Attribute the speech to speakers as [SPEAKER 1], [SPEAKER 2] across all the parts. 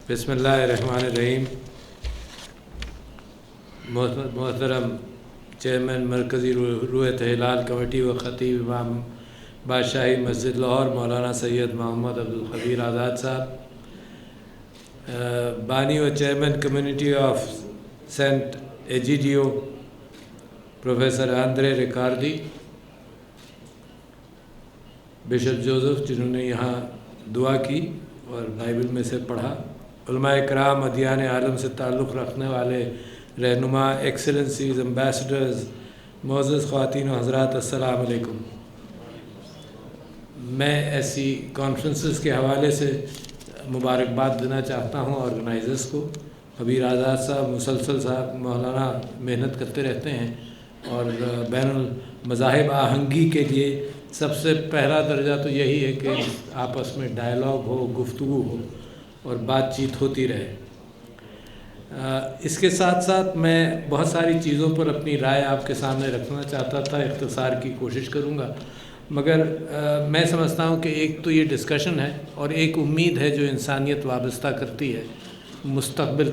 [SPEAKER 1] بسم اللہ الرحمن الرحیم۔ محترم چیئرمین مرکزی رویت ہلال کمیٹی و خطیب امام بادشاہی مسجد لاہور مولانا سید محمد عبدالخبیر آزاد صاحب، بانی و chairman community of saint Egidio professor Andrea Riccardi, bishop Joseph جنہوں نے یہاں دعا کی اور بائبل میں سے پڑھا، علماء کرام، ادیان عالم سے تعلق رکھنے والے رہنما، ایکسلنسیز، امبیسڈرز، معزز خواتین و حضرات، السلام علیکم۔ میں ایسی کانفرنسز کے حوالے سے مبارکباد دینا چاہتا ہوں آرگنائزرز کو۔ خبیر آزاد صاحب مسلسل صاحب مولانا محنت کرتے رہتے ہیں اور بین المذاہب آہنگی کے لیے سب سے پہلا درجہ تو یہی ہے کہ آپس میں ڈائلاگ ہو، گفتگو ہو اور بات چیت ہوتی رہے۔ اس کے ساتھ ساتھ میں بہت ساری چیزوں پر اپنی رائے آپ کے سامنے رکھنا چاہتا تھا، اختصار کی کوشش کروں گا، مگر میں سمجھتا ہوں کہ ایک تو یہ ڈسکشن ہے اور ایک امید ہے جو انسانیت وابستہ کرتی ہے مستقبل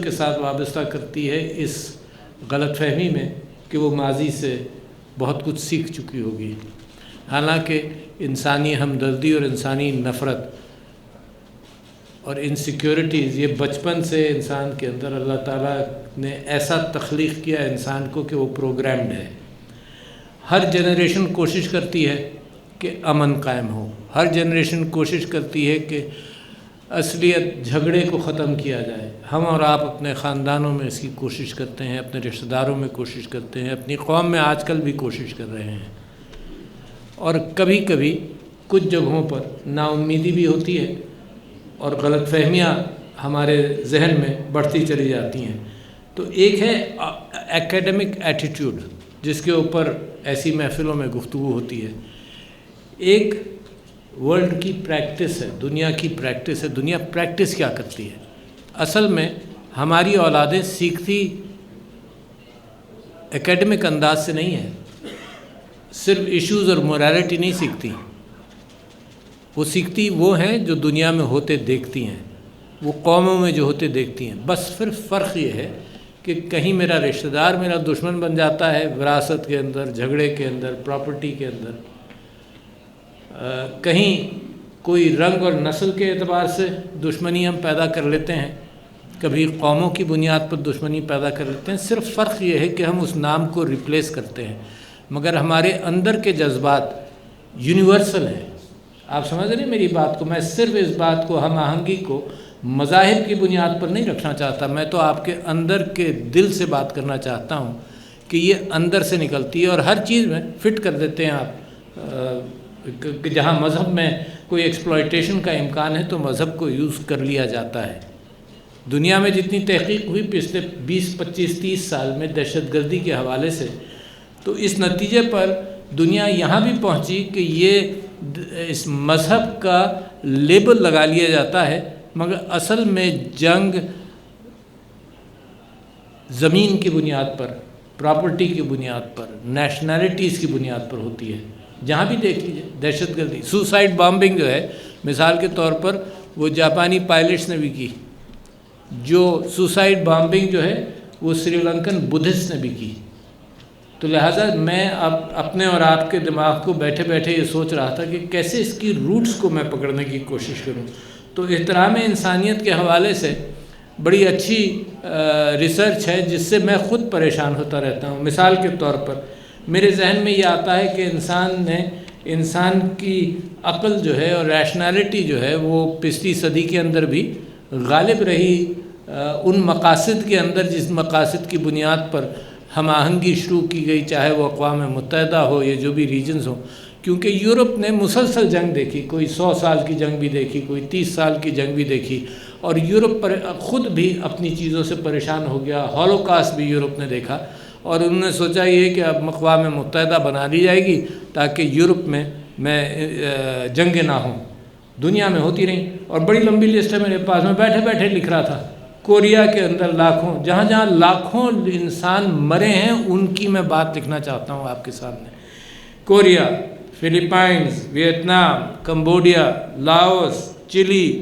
[SPEAKER 1] کے ساتھ وابستہ کرتی ہے اس غلط فہمی میں کہ وہ ماضی سے بہت کچھ سیکھ چکی ہوگی، حالانکہ انسانی ہمدردی اور انسانی نفرت اور انسیکیورٹیز یہ بچپن سے انسان کے اندر اللہ تعالیٰ نے ایسا تخلیق کیا انسان کو کہ وہ پروگرامڈ ہے۔ ہر جنریشن کوشش کرتی ہے کہ امن قائم ہو، ہر جنریشن کوشش کرتی ہے کہ اصلیت جھگڑے کو ختم کیا جائے۔ ہم اور آپ اپنے خاندانوں میں اس کی کوشش کرتے ہیں، اپنے رشتہ داروں میں کوشش کرتے ہیں، اپنی قوم میں آج کل بھی کوشش کر رہے ہیں، اور کبھی کبھی کچھ جگہوں پر نا امیدی بھی ہوتی ہے اور غلط فہمیاں ہمارے ذہن میں بڑھتی چلی جاتی ہیں۔ تو ایک ہے ایکیڈمک ایٹیٹیوڈ جس کے اوپر ایسی محفلوں میں گفتگو ہوتی ہے، ایک ورلڈ کی پریکٹس ہے، دنیا کی پریکٹس ہے۔ دنیا پریکٹس کیا کرتی ہے؟ اصل میں ہماری اولادیں سیکھتی ایکیڈمک انداز سے نہیں ہے، صرف ایشوز اور موریلٹی نہیں سیکھتی، وہ سیکھتی وہ ہیں جو دنیا میں ہوتے دیکھتی ہیں، وہ قوموں میں جو ہوتے دیکھتی ہیں۔ بس صرف فرق یہ ہے کہ کہیں میرا رشتہ دار میرا دشمن بن جاتا ہے وراثت کے اندر، جھگڑے کے اندر، پراپرٹی کے اندر، کہیں کوئی رنگ اور نسل کے اعتبار سے دشمنی ہم پیدا کر لیتے ہیں، کبھی قوموں کی بنیاد پر دشمنی پیدا کر لیتے ہیں۔ صرف فرق یہ ہے کہ ہم اس نام کو ریپلیس کرتے ہیں، مگر ہمارے اندر کے جذبات یونیورسل ہیں۔ آپ سمجھ رہے ہیں میری بات کو؟ میں صرف اس بات کو، ہم آہنگی کو مذاہب کی بنیاد پر نہیں رکھنا چاہتا، میں تو آپ کے اندر کے دل سے بات کرنا چاہتا ہوں کہ یہ اندر سے نکلتی ہے، اور ہر چیز میں فٹ کر دیتے ہیں آپ کہ جہاں مذہب میں کوئی ایکسپلائٹیشن کا امکان ہے تو مذہب کو یوز کر لیا جاتا ہے۔ دنیا میں جتنی تحقیق ہوئی پچھلے 20، 25، 30 سال میں دہشت گردی کے حوالے سے، تو اس نتیجے پر دنیا یہاں بھی پہنچی کہ یہ اس مذہب کا لیبل لگا لیا جاتا ہے، مگر اصل میں جنگ زمین کی بنیاد پر، پراپرٹی کی بنیاد پر، نیشنلٹیز کی بنیاد پر ہوتی ہے۔ جہاں بھی دیکھ لیجیے دہشت گردی، سوسائڈ بامبنگ جو ہے، مثال کے طور پر وہ جاپانی پائلٹس نے بھی کی، جو سوسائڈ بامبنگ جو ہے وہ سری لنکن بدھسٹ نے بھی کی۔ تو لہٰذا میں اپنے اور آپ کے دماغ کو بیٹھے بیٹھے یہ سوچ رہا تھا کہ کیسے اس کی روٹس کو میں پکڑنے کی کوشش کروں۔ تو احترام انسانیت کے حوالے سے بڑی اچھی ریسرچ ہے جس سے میں خود پریشان ہوتا رہتا ہوں۔ مثال کے طور پر میرے ذہن میں یہ آتا ہے کہ انسان کی عقل جو ہے اور ریشنالٹی جو ہے وہ پچھلی صدی کے اندر بھی غالب رہی ان مقاصد کے اندر جس مقاصد کی بنیاد پر ہم آہنگی شروع کی گئی، چاہے وہ اقوام متحدہ ہو یا جو بھی ریجنز ہوں، کیونکہ یورپ نے مسلسل جنگ دیکھی، کوئی 100 سال کی جنگ بھی دیکھی، کوئی 30 سال کی جنگ بھی دیکھی، اور یورپ پر خود بھی اپنی چیزوں سے پریشان ہو گیا۔ ہولوکاسٹ بھی یورپ نے دیکھا، اور انہوں نے سوچا یہ کہ اب اقوام متحدہ بنا لی جائے گی تاکہ یورپ میں جنگیں نہ ہوں۔ دنیا میں ہوتی رہیں، اور بڑی لمبی لسٹ ہے میرے پاس، میں بیٹھے بیٹھے لکھ رہا تھا۔ کوریا کے اندر لاکھوں، جہاں جہاں لاکھوں انسان مرے ہیں ان کی میں بات لکھنا چاہتا ہوں آپ کے سامنے۔ Korea, Philippines, Vietnam, Cambodia, Laos, چلی،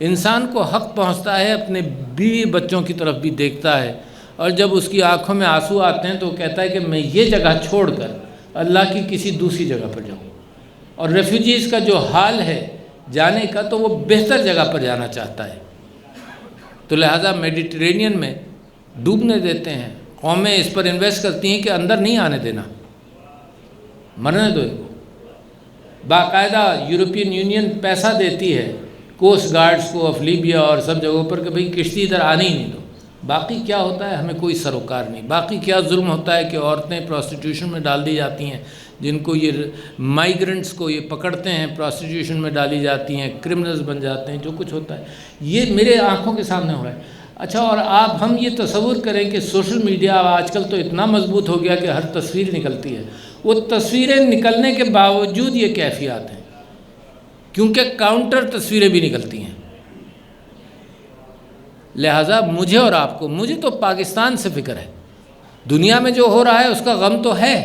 [SPEAKER 1] انسان کو حق پہنچتا ہے، اپنے بیوی بچوں کی طرف بھی دیکھتا ہے، اور جب اس کی آنکھوں میں آنسو آتے ہیں تو وہ کہتا ہے کہ میں یہ جگہ چھوڑ کر اللہ کی کسی دوسری جگہ پر جاؤں. اور ریفیوجیز کا جو حال ہے جانے کا، تو وہ بہتر جگہ پر جانا چاہتا ہے. تو لہٰذا میڈیٹرینین میں ڈوبنے دیتے ہیں. قومیں اس پر انویسٹ کرتی ہیں کہ اندر نہیں آنے دینا، مرنے دو ان کو. باقاعدہ یورپین یونین پیسہ دیتی ہے کوسٹ گارڈز کو آف لیبیا اور سب جگہوں پر کہ بھئی کشتی ادھر آنے ہی نہیں دو. باقی کیا ہوتا ہے ہمیں کوئی سروکار نہیں. باقی کیا ظلم ہوتا ہے کہ عورتیں پروسٹیٹیوشن میں ڈال دی جاتی ہیں، جن کو یہ مائیگرنٹس کو یہ پکڑتے ہیں، پروسٹیٹیوشن میں ڈالی جاتی ہیں، کرمنلز بن جاتے ہیں. جو کچھ ہوتا ہے یہ میرے آنکھوں کے سامنے ہو رہا ہے. اچھا، اور ہم یہ تصور کریں کہ سوشل میڈیا آج کل تو اتنا مضبوط ہو گیا کہ ہر تصویر نکلتی ہے. وہ تصویریں نکلنے کے باوجود یہ کیفیات ہیں، کیونکہ کاؤنٹر تصویریں بھی نکلتی ہیں. لہٰذا مجھے اور آپ کو، مجھے تو پاکستان سے فکر ہے. دنیا میں جو ہو رہا ہے اس کا غم تو ہے،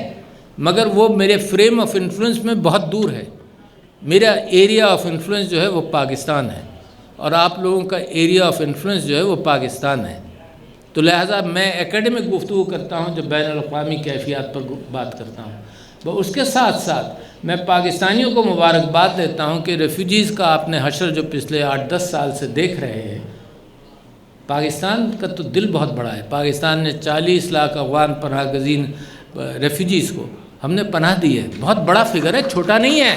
[SPEAKER 1] مگر وہ میرے فریم آف انفلوئنس میں بہت دور ہے. میرا ایریا آف انفلوئنس جو ہے وہ پاکستان ہے، اور آپ لوگوں کا ایریا آف انفلوئنس جو ہے وہ پاکستان ہے. تو لہٰذا میں ایکیڈمک گفتگو کرتا ہوں جب بین الاقوامی کیفیات پر بات کرتا ہوں. اس کے ساتھ ساتھ میں پاکستانیوں کو مبارکباد دیتا ہوں کہ ریفیوجیز کا آپ نے حشر جو پچھلے 8-10 سال سے دیکھ رہے ہیں. پاکستان کا تو دل بہت بڑا ہے. پاکستان نے 40 لاکھ افغان پناہ گزین ریفیوجیز کو ہم نے پناہ دی ہے. بہت بڑا فگر ہے، چھوٹا نہیں ہے.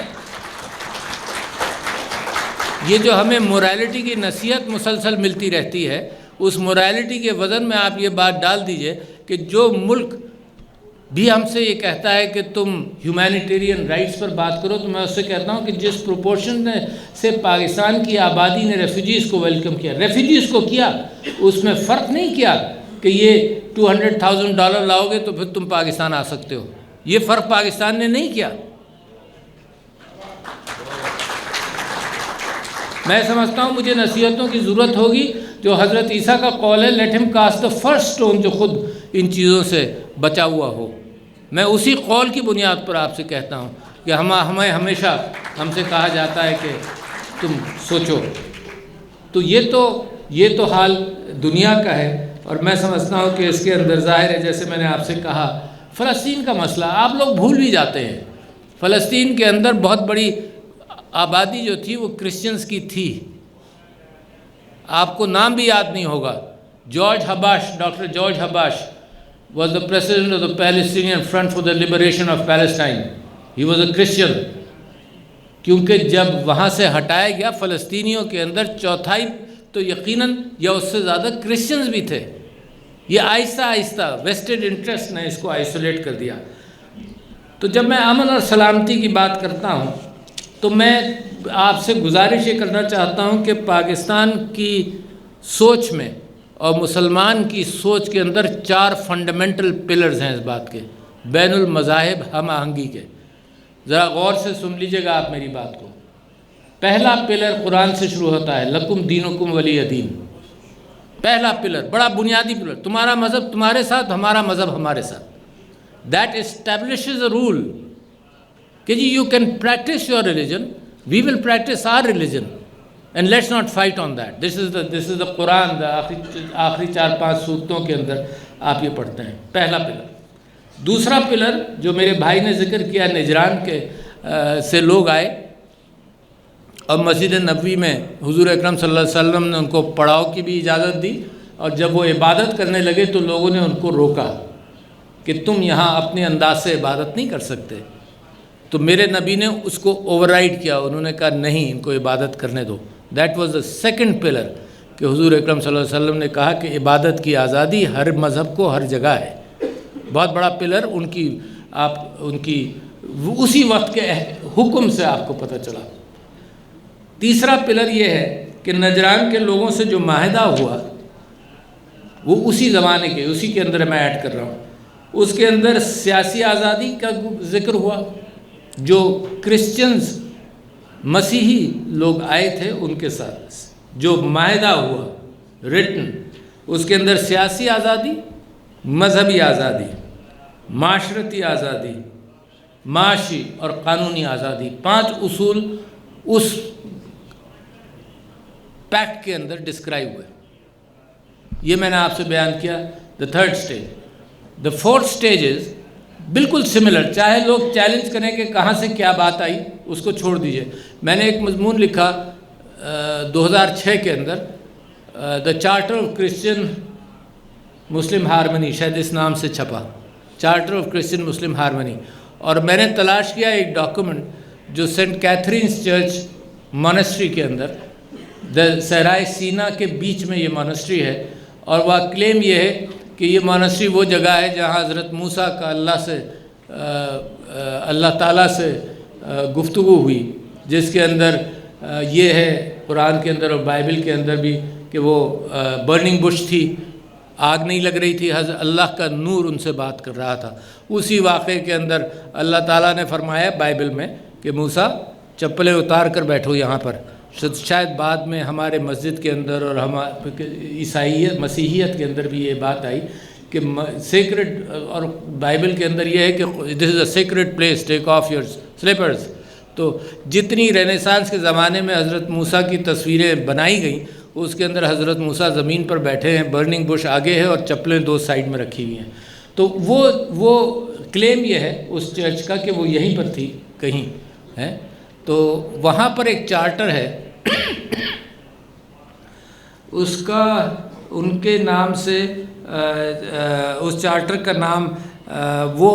[SPEAKER 1] یہ جو ہمیں مورالٹی کی نصیحت مسلسل ملتی رہتی ہے، اس مورالٹی کے وزن میں آپ یہ بات ڈال دیجئے کہ جو ملک بھی ہم سے یہ کہتا ہے کہ تم ہیومینیٹیرین رائٹس پر بات کرو، تو میں اس سے کہتا ہوں کہ جس پروپورشن سے پاکستان کی آبادی نے ریفیوجیز کو ویلکم کیا، ریفیوجیز کو کیا، اس میں فرق نہیں کیا کہ یہ $200,000 لاؤ گے تو پھر تم پاکستان آ سکتے ہو. یہ فرق پاکستان نے نہیں کیا. میں سمجھتا ہوں مجھے نصیحتوں کی ضرورت ہوگی. جو حضرت عیسیٰ کا قول ہے لیٹ ہم کاسٹ دا فرسٹ اسٹون، جو خود ان چیزوں سے بچا ہوا ہو. میں اسی قول کی بنیاد پر آپ سے کہتا ہوں کہ ہمیں ہمیشہ ہم سے کہا جاتا ہے کہ تم سوچو. تو یہ تو حال دنیا کا ہے. اور میں سمجھتا ہوں کہ اس کے اندر ظاہر ہے، جیسے میں نے آپ سے کہا، فلسطین کا مسئلہ آپ لوگ بھول بھی جاتے ہیں. فلسطین کے اندر بہت بڑی آبادی جو تھی وہ کرسچنز کی تھی. آپ کو نام بھی یاد نہیں ہوگا. Doctor George حباش was the president of the Palestinian Front for the Liberation of Palestine. He was a Christian. کیونکہ جب وہاں سے ہٹایا گیا فلسطینیوں کے اندر چوتھائی تو یقیناً یا اس سے زیادہ کرسچنز بھی تھے. یہ آہستہ آہستہ ویسٹڈ انٹرسٹ نے اس کو آئسولیٹ کر دیا. تو جب میں امن اور سلامتی کی بات کرتا ہوں تو میں آپ سے گزارش یہ کرنا چاہتا ہوں کہ پاکستان کی سوچ میں اور مسلمان کی سوچ کے اندر 4 فنڈامنٹل پلرز ہیں اس بات کے، بین المذاہب ہم آہنگی کے. ذرا غور سے سن لیجیے گا آپ میری بات کو. پہلا پلر قرآن سے شروع ہوتا ہے، لکم دینکم ولی دین. پہلا پلر، بڑا بنیادی پلر، تمہارا مذہب تمہارے ساتھ، ہمارا مذہب ہمارے ساتھ. دیٹ اسٹیبلشز اے رول کہ جی you can practice your religion, we will practice our religion and let's not fight on that. This is the Quran. آخری 4-5 صورتوں کے اندر آپ یہ پڑھتے ہیں. پہلا پلر. دوسرا پلر جو میرے بھائی نے ذکر کیا، نجران کے سے لوگ آئے اور مسجد نبوی میں حضور اکرم صلی اللہ علیہ وسلم نے ان کو پڑاؤ کی بھی اجازت دی، اور جب وہ عبادت کرنے لگے تو لوگوں نے ان کو روکا کہ تم یہاں اپنے انداز سے عبادت نہیں کر سکتے. تو میرے نبی نے اس کو اوور رائڈ کیا. انہوں نے کہا نہیں، ان کو عبادت کرنے دو. That was the second pillar کہ حضور اکرم صلی اللہ علیہ وسلم نے کہا کہ عبادت کی آزادی ہر مذہب کو ہر جگہ ہے. بہت بڑا پلر ان کی اسی وقت کے حکم سے آپ کو پتہ چلا. تیسرا پلر یہ ہے کہ نجران کے لوگوں سے جو معاہدہ ہوا وہ اسی زمانے کے، اسی کے اندر میں ایڈ کر رہا ہوں. اس کے اندر سیاسی آزادی کا ذکر ہوا. جو کرسچنز مسیحی لوگ آئے تھے ان کے ساتھ جو معاہدہ ہوا ریٹن، اس کے اندر سیاسی آزادی، مذہبی آزادی، معاشرتی آزادی، معاشی اور قانونی آزادی، 5 اصول اس پیکٹ کے اندر ڈسکرائب ہوئے. یہ میں نے آپ سے بیان کیا the third stage. The fourth stage is بالکل سملر. چاہے لوگ چیلنج کریں کہ کہاں سے کیا بات آئی، اس کو چھوڑ دیجئے. میں نے ایک مضمون لکھا 2006 کے اندر، the charter of Christian Muslim harmony, شاید اس نام سے چھپا، charter of Christian Muslim harmony. اور میں نے تلاش کیا ایک ڈاکومنٹ جو سینٹ کیتھرینز چرچ مونسٹری کے اندر، صحرائے سینا کے بیچ میں یہ مونسٹری ہے، اور وہ کلیم یہ ہے کہ یہ مونسٹری وہ جگہ ہے جہاں حضرت موسیٰ کا اللہ تعالیٰ سے گفتگو ہوئی، جس کے اندر یہ ہے قرآن کے اندر اور بائبل کے اندر بھی کہ وہ برننگ بش تھی، آگ نہیں لگ رہی تھی، حضرت اللہ کا نور ان سے بات کر رہا تھا. اسی واقعے کے اندر اللہ تعالیٰ نے فرمایا بائبل میں کہ موسیٰ چپلیں اتار کر بیٹھو یہاں پر. شاید بعد میں ہمارے مسجد کے اندر اور عیسائیت مسیحیت کے اندر بھی یہ بات آئی کہ سیکرڈ، اور بائبل کے اندر یہ ہے کہ this is a sacred place, take off your slippers. تو جتنی رینیسانس کے زمانے میں حضرت موسیٰ کی تصویریں بنائی گئیں، اس کے اندر حضرت موسیٰ زمین پر بیٹھے ہیں، برننگ بش آگے ہے اور چپلیں دو سائیڈ میں رکھی ہوئی ہیں. تو وہ کلیم یہ ہے اس چرچ کا کہ وہ یہیں پر تھی کہیں ہے. تو وہاں پر ایک چارٹر ہے، اس کا ان کے نام سے اس چارٹر کا نام وہ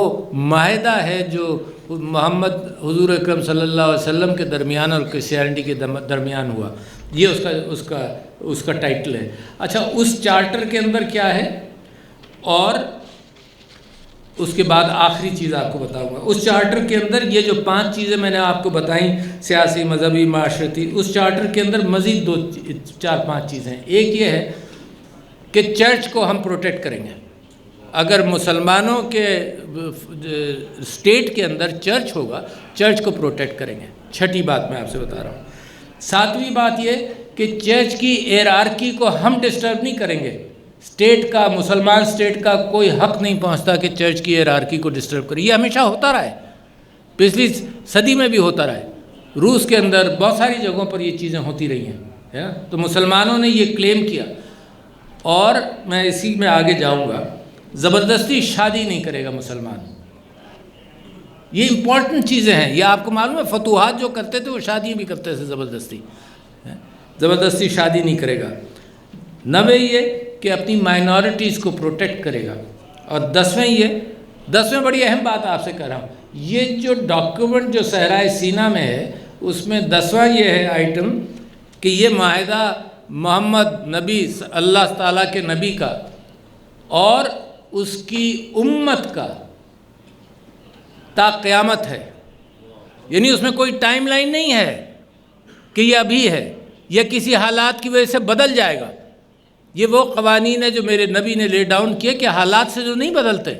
[SPEAKER 1] معاہدہ ہے جو محمد حضور اکرم صلی اللہ علیہ وسلم کے درمیان اور کرسچینٹی کے درمیان ہوا. یہ اس کا ٹائٹل ہے. اچھا، اس چارٹر کے اندر کیا ہے، اور اس کے بعد آخری چیز آپ کو بتاؤں گا. اس چارٹر کے اندر یہ جو 5 چیزیں میں نے آپ کو بتائیں، سیاسی، مذہبی، معاشرتی، اس چارٹر کے اندر مزید 4-5 چیزیں. ایک یہ ہے کہ چرچ کو ہم پروٹیکٹ کریں گے. اگر مسلمانوں کے اسٹیٹ کے اندر چرچ ہوگا، چرچ کو پروٹیکٹ کریں گے. چھٹی بات میں آپ سے بتا رہا ہوں. 7ویں بات یہ کہ چرچ کی ہیرارکی کو ہم ڈسٹرب نہیں کریں گے. اسٹیٹ کا، مسلمان اسٹیٹ کا کوئی حق نہیں پہنچتا کہ چرچ کی ہیرارکی کو ڈسٹرب کرے. یہ ہمیشہ ہوتا رہا ہے، پچھلی صدی میں بھی ہوتا رہا ہے. روس کے اندر بہت ساری جگہوں پر یہ چیزیں ہوتی رہی ہیں. تو مسلمانوں نے یہ کلیم کیا. اور میں اسی میں آگے جاؤں گا. زبردستی شادی نہیں کرے گا مسلمان. یہ امپورٹنٹ چیزیں ہیں. یہ آپ کو معلوم ہے فتوحات جو کرتے تھے وہ شادی بھی کرتے تھے زبردستی شادی نہیں کرے گا. 9 یہ کہ اپنی مائنورٹیز کو پروٹیکٹ کرے گا. اور 10ویں بڑی اہم بات آپ سے کہہ رہا ہوں. یہ جو ڈاکیومنٹ جو صحرائے سینا میں ہے، اس میں 10واں یہ ہے آئٹم کہ یہ معاہدہ محمد نبی اللہ تعالیٰ کے نبی کا اور اس کی امت کا تا قیامت ہے. یعنی اس میں کوئی ٹائم لائن نہیں ہے کہ یہ ابھی ہے یا کسی حالات کی وجہ سے بدل جائے گا. یہ وہ قوانین ہے جو میرے نبی نے لے ڈاؤن کیے کہ حالات سے جو نہیں بدلتے.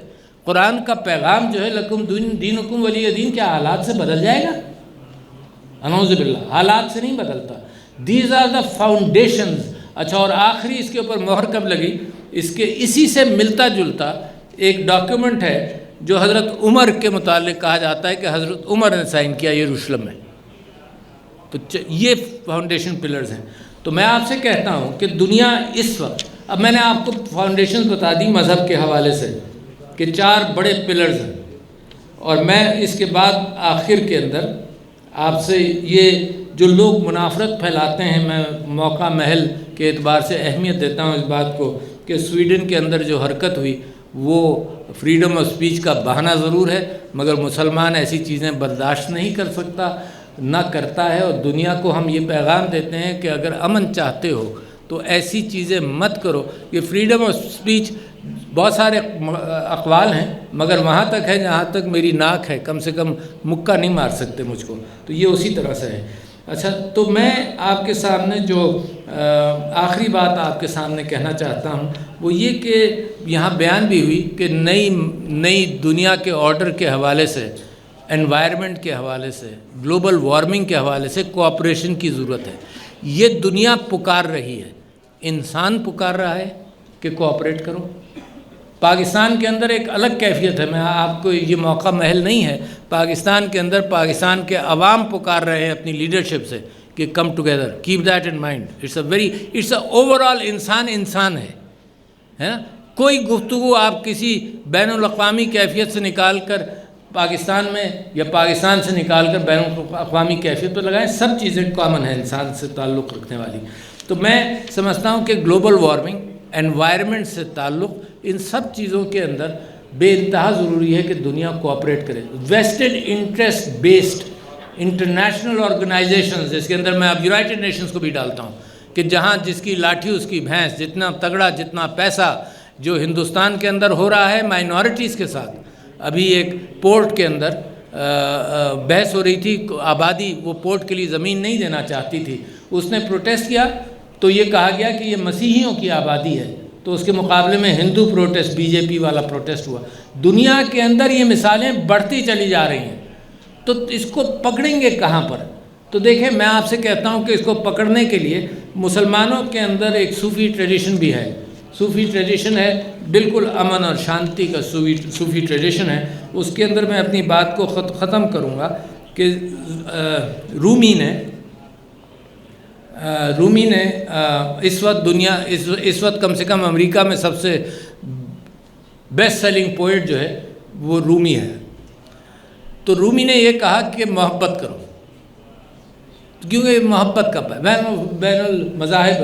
[SPEAKER 1] قرآن کا پیغام جو ہے لکم دینکم ولی دین، کیا حالات سے بدل جائے گا؟ اعوذ باللہ، حالات سے نہیں بدلتا. These are the foundations. اچھا، اور آخری اس کے اوپر مہر کب لگی؟ اسی سے ملتا جلتا ایک ڈاکیومنٹ ہے جو حضرت عمر کے متعلق کہا جاتا ہے کہ حضرت عمر نے سائن کیا یروشلم میں. تو یہ فاؤنڈیشن پلرز ہیں. تو میں آپ سے کہتا ہوں کہ دنیا اس وقت، اب میں نے آپ کو فاؤنڈیشن بتا دی مذہب کے حوالے سے کہ 4 بڑے پلرز ہیں. اور میں اس کے بعد آخر کے اندر آپ سے یہ جو لوگ منافرت پھیلاتے ہیں، میں موقع محل کے اعتبار سے اہمیت دیتا ہوں اس بات کو کہ سویڈن کے اندر جو حرکت ہوئی وہ فریڈم آف سپیچ کا بہانہ ضرور ہے، مگر مسلمان ایسی چیزیں برداشت نہیں کر سکتا، نہ کرتا ہے. اور دنیا کو ہم یہ پیغام دیتے ہیں کہ اگر امن چاہتے ہو تو ایسی چیزیں مت کرو. یہ فریڈم آف سپیچ بہت سارے اقوال ہیں، مگر وہاں تک ہے جہاں تک میری ناک ہے. کم سے کم مکہ نہیں مار سکتے مجھ کو. تو یہ اسی طرح سے ہے. اچھا، تو میں آپ کے سامنے جو آخری بات آپ کے سامنے کہنا چاہتا ہوں وہ یہ کہ یہاں بیان بھی ہوئی کہ نئی دنیا کے آرڈر کے حوالے سے، انوائرمنٹ کے حوالے سے، گلوبل وارمنگ کے حوالے سے کوآپریشن کی ضرورت ہے. یہ دنیا پکار رہی ہے، انسان پکار رہا ہے کہ کوآپریٹ کرو. پاکستان کے اندر ایک الگ کیفیت ہے. میں آپ کو یہ موقع محل نہیں ہے. پاکستان کے اندر پاکستان کے عوام پکار رہے ہیں اپنی لیڈرشپ سے کہ come together, keep that in mind. It's a overall انسان ہے نا. کوئی گفتگو آپ کسی بین الاقوامی کیفیت سے نکال کر پاکستان میں یا پاکستان سے نکال کر بین الاقوامی کیفیت پر لگائیں، سب چیزیں کامن ہیں انسان سے تعلق رکھنے والی. تو میں سمجھتا ہوں کہ گلوبل وارمنگ، انوائرمنٹ سے تعلق، ان سب چیزوں کے اندر بے انتہا ضروری ہے کہ دنیا کوآپریٹ کرے. Vested interest based international organizations, جس کے اندر میں اب یونائٹڈ نیشنز کو بھی ڈالتا ہوں، کہ جہاں جس کی لاٹھی اس کی بھینس، جتنا تگڑا جتنا پیسہ جو ہندوستان کے اندر ہو رہا ہے مائنورٹیز کے ساتھ. ابھی ایک پورٹ کے اندر بحث ہو رہی تھی، آبادی وہ پورٹ کے لیے زمین نہیں دینا چاہتی تھی، اس نے پروٹیسٹ کیا تو یہ کہا گیا کہ یہ مسیحیوں کی آبادی ہے، تو اس کے مقابلے میں ہندو پروٹیسٹ، بی جے پی والا پروٹیسٹ ہوا. دنیا کے اندر یہ مثالیں بڑھتی چلی جا رہی ہیں. تو اس کو پکڑیں گے کہاں پر؟ تو دیکھیں، میں آپ سے کہتا ہوں کہ اس کو پکڑنے کے لیے مسلمانوں کے اندر ایک صوفی ٹریڈیشن بھی ہے. صوفی ٹریڈیشن ہے، بالکل امن اور شانتی کا صوفی ٹریڈیشن ہے. اس کے اندر میں اپنی بات کو ختم کروں گا کہ رومی نے اس وقت کم سے کم امریکہ میں سب سے بیسٹ سیلنگ پوئٹ جو ہے وہ رومی ہے. تو رومی نے یہ کہا کہ محبت کرو، کیونکہ محبت کا بین المذاہب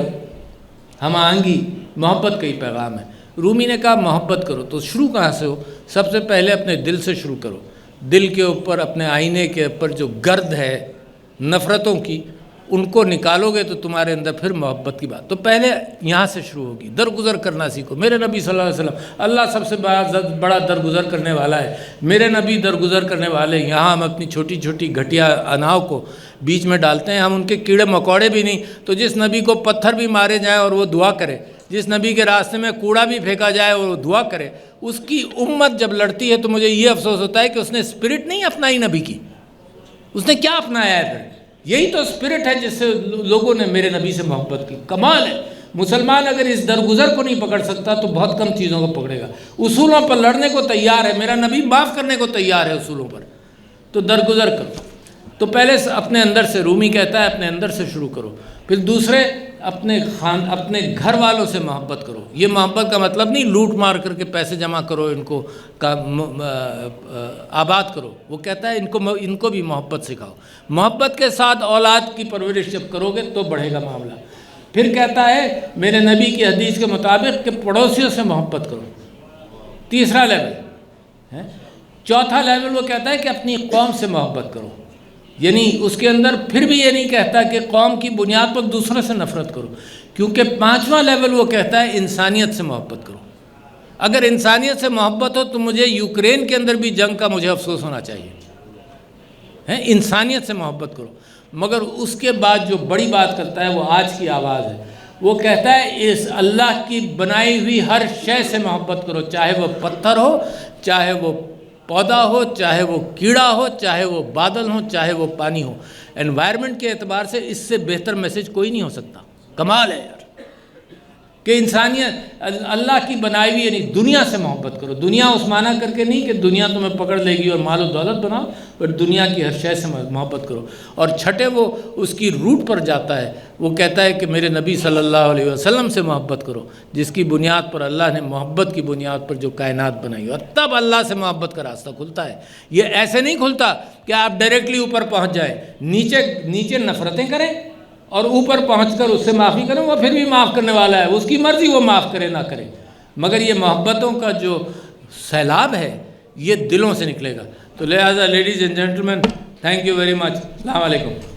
[SPEAKER 1] ہم آہنگی محبت کا ہی پیغام ہے. رومی نے کہا محبت کرو. تو شروع کہاں سے ہو؟ سب سے پہلے اپنے دل سے شروع کرو. دل کے اوپر، اپنے آئینے کے اوپر جو گرد ہے نفرتوں کی، ان کو نکالو گے تو تمہارے اندر پھر محبت کی بات. تو پہلے یہاں سے شروع ہوگی. درگزر کرنا سیکھو. میرے نبی صلی اللہ علیہ وسلم، اللہ سب سے بڑا درگزر کرنے والا ہے. میرے نبی درگزر کرنے والے. یہاں ہم اپنی چھوٹی چھوٹی گھٹیا اناؤ کو بیچ میں ڈالتے ہیں، ہم ان کے کیڑے مکوڑے بھی نہیں. تو جس نبی کو پتھر بھی مارے جائیں اور وہ دعا کرے، جس نبی کے راستے میں کوڑا بھی پھینکا جائے اور وہ دعا کرے، اس کی امت جب لڑتی ہے تو مجھے یہ افسوس ہوتا ہے کہ اس نے اسپرٹ نہیں اپنائی نبی کی. اس نے کیا اپنایا ہے پھر؟ یہی تو اسپرٹ ہے جس سے لوگوں نے میرے نبی سے محبت کی. کمال ہے. مسلمان اگر اس درگزر کو نہیں پکڑ سکتا تو بہت کم چیزوں کو پکڑے گا. اصولوں پر لڑنے کو تیار ہے، میرا نبی معاف کرنے کو تیار ہے اصولوں پر. تو درگزر کرو. تو پہلے اپنے اندر سے، رومی کہتا ہے اپنے اندر سے شروع کرو. پھر دوسرے، اپنے گھر والوں سے محبت کرو. یہ محبت کا مطلب نہیں لوٹ مار کر کے پیسے جمع کرو، ان کو آباد کرو. وہ کہتا ہے ان کو بھی محبت سکھاؤ. محبت کے ساتھ اولاد کی پرورش جب کرو گے تو بڑھے گا معاملہ. پھر کہتا ہے میرے نبی کی حدیث کے مطابق کہ پڑوسیوں سے محبت کرو. تیسرا لیول. چوتھا لیول وہ کہتا ہے کہ اپنی قوم سے محبت کرو. یعنی اس کے اندر پھر بھی یہ نہیں کہتا کہ قوم کی بنیاد پر دوسروں سے نفرت کرو، کیونکہ پانچواں لیول وہ کہتا ہے انسانیت سے محبت کرو. اگر انسانیت سے محبت ہو تو مجھے یوکرین کے اندر بھی جنگ کا مجھے افسوس ہونا چاہیے. انسانیت سے محبت کرو. مگر اس کے بعد جو بڑی بات کرتا ہے وہ آج کی آواز ہے. وہ کہتا ہے اس اللہ کی بنائی ہوئی ہر شے سے محبت کرو، چاہے وہ پتھر ہو، چاہے وہ پودا ہو، چاہے وہ کیڑا ہو، چاہے وہ بادل ہو، چاہے وہ پانی ہو. انوائرمنٹ کے اعتبار سے اس سے بہتر میسج کوئی نہیں ہو سکتا. کمال ہے یار کہ انسانیت اللہ کی بنائی ہوئی، یعنی دنیا سے محبت کرو. دنیا اس معنی کر کے نہیں کہ دنیا تمہیں پکڑ لے گی اور مال و دولت بناؤ، پر دنیا کی ہر شے سے محبت کرو. اور چھٹے وہ اس کی روٹ پر جاتا ہے. وہ کہتا ہے کہ میرے نبی صلی اللہ علیہ وسلم سے محبت کرو، جس کی بنیاد پر اللہ نے محبت کی بنیاد پر جو کائنات بنائی، اور تب اللہ سے محبت کا راستہ کھلتا ہے. یہ ایسے نہیں کھلتا کہ آپ ڈائریکٹلی اوپر پہنچ جائیں، نیچے نفرتیں کریں اور اوپر پہنچ کر اس سے معافی کریں. وہ پھر بھی معاف کرنے والا ہے، اس کی مرضی وہ معاف کرے نہ کرے. مگر یہ محبتوں کا جو سیلاب ہے یہ دلوں سے نکلے گا. تو لہٰذا ladies and gentleman, thank you very much. السلام علیکم.